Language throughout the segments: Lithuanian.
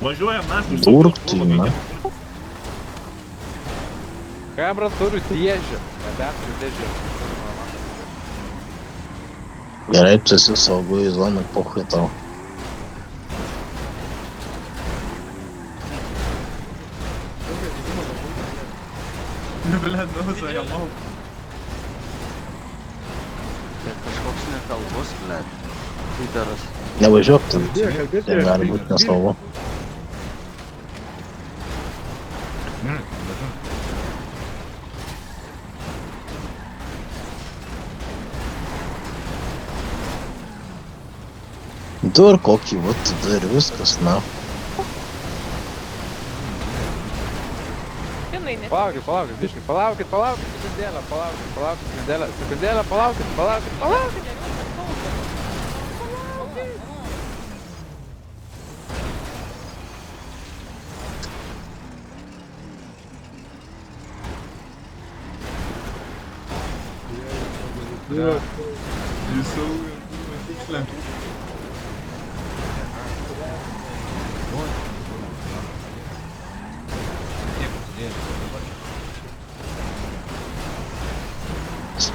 Važiuojam mes už Durkti, na. Kamera turi dėžę. Nebeturiu dėžę. Gerai, tu esi saugu į zoną, pohui tau. Блядь, ну заебал. Tai kažkoks nekalbus, blėt. Pydaras. Nevažiuok ten. Tai gali būti nesaugu. Du ir kokį, vat tada ir viskas, na. Palaukit, biškai, palaukit, sekundėlę, palaukit. Isso é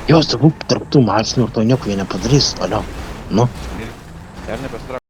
Jos, tu būk tarp tų mašinų ir to nieko jie nepadarys, alio. Nu. Ir nepasitraukia.